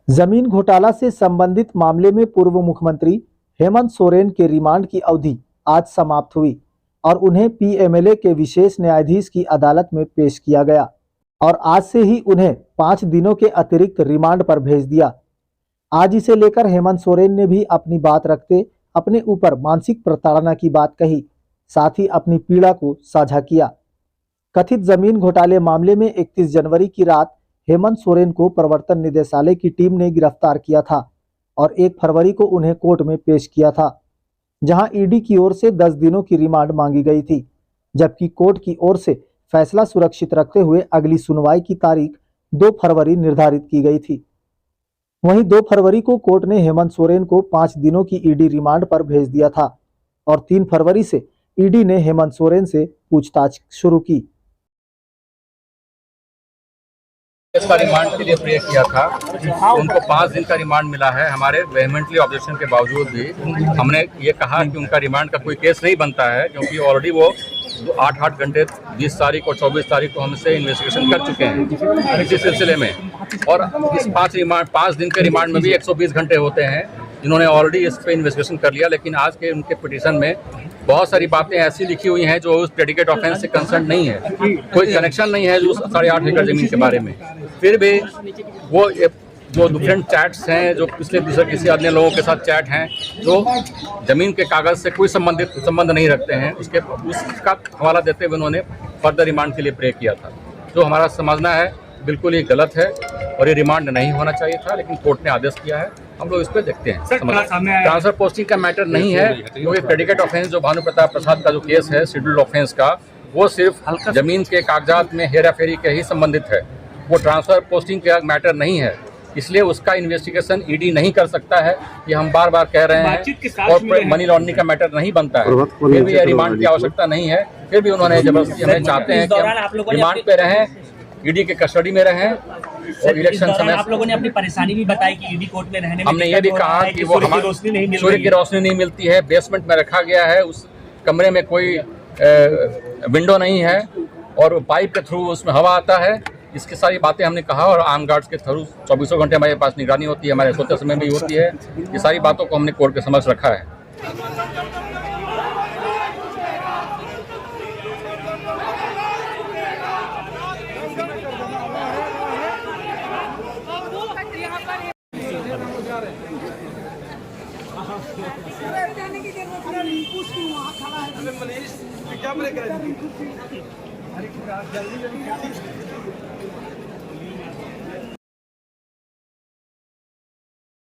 जमीन घोटाला से संबंधित मामले में पूर्व मुख्यमंत्री हेमंत सोरेन के रिमांड की अवधि आज समाप्त हुई और उन्हें पीएमएलए के विशेष न्यायाधीश की अदालत में पेश किया गया और आज से ही उन्हें 5 दिनों के अतिरिक्त रिमांड पर भेज दिया। आज इसे लेकर हेमंत सोरेन ने भी अपनी बात रखते अपने ऊपर मानसिक प्रताड़ना की बात कही, साथ ही अपनी पीड़ा को साझा किया। कथित जमीन घोटाले मामले में 31 जनवरी की रात हेमंत सोरेन को प्रवर्तन निदेशालय की टीम ने गिरफ्तार किया था और 1 फरवरी को उन्हें कोर्ट में पेश किया था, जहां ईडी की ओर से 10 दिनों की रिमांड मांगी गई थी, जबकि कोर्ट की ओर से फैसला सुरक्षित रखते हुए अगली सुनवाई की तारीख 2 फरवरी निर्धारित की गई थी। वहीं 2 फरवरी को कोर्ट ने हेमंत सोरेन को 5 दिनों की ईडी रिमांड पर भेज दिया था और 3 फरवरी से ईडी ने हेमंत सोरेन से पूछताछ शुरू की। इसका रिमांड के लिए प्रे किया था, उनको 5 दिन का रिमांड मिला है। हमारे वेहमेंटली ऑब्जेक्शन के बावजूद भी हमने ये कहा कि उनका रिमांड का कोई केस नहीं बनता है, क्योंकि ऑलरेडी वो 8 घंटे 20 तारीख और 24 तारीख को हमसे इन्वेस्टिगेशन कर चुके हैं इसी सिलसिले में। और इस 5 दिन के रिमांड में भी 120 घंटे होते हैं, जिन्होंने ऑलरेडी इस पर इन्वेस्टिगेशन कर लिया। लेकिन आज के उनके पिटीशन में बहुत सारी बातें ऐसी लिखी हुई हैं जो उस प्रेडिकेट ऑफेंस से कंसर्न नहीं है, कोई कनेक्शन नहीं है जो 8.5 एकड़ जमीन के बारे में। फिर भी वो जो डिफरेंट चैट्स हैं, जो पिछले किसी अन्य लोगों के साथ चैट हैं, जो जमीन के कागज़ से कोई संबंध नहीं रखते हैं, उसका हवाला देते हुए उन्होंने फर्दर रिमांड के लिए प्रे किया था। जो हमारा समझना है बिल्कुल ये गलत है और ये रिमांड नहीं होना चाहिए था, लेकिन कोर्ट ने आदेश किया है, हम लोग इस पर देखते हैं। ट्रांसफर पोस्टिंग का मैटर नहीं है, क्योंकि प्रेडिकेट ऑफेंस जो भानु प्रताप प्रसाद का जो केस है शेड्यूल्ड ऑफेंस का, वो सिर्फ जमीन के कागजात में हेरा फेरी के ही संबंधित है, वो ट्रांसफर पोस्टिंग का मैटर नहीं है। इसलिए उसका इन्वेस्टिगेशन ईडी नहीं कर सकता है, ये हम बार बार कह रहे हैं। और मनी लॉन्ड्रिंग का मैटर नहीं बनता है, फिर भी रिमांड की आवश्यकता नहीं है। फिर भी उन्होंने जबरदस्ती हमें चाहते हैं कि हम रिमांड पे रहें, ईडी के कस्टडी में रहें। और इलेक्शन समय आप लोगों ने अपनी परेशानी भी बताई कि ईडी कोर्ट में रहने में हमने ये भी कहा कि वो हमारी सूर्य की रोशनी नहीं मिलती है, बेसमेंट में रखा गया है, उस कमरे में कोई विंडो नहीं है और पाइप के थ्रू उसमें हवा आता है। इसकी सारी बातें हमने कहा और आर्म गार्ड्स के थ्रू 24 घंटे हमारे पास निगरानी होती है, हमारे सोते समय भी होती है। ये सारी बातों को हमने कोर्ट के समक्ष रखा है। क्या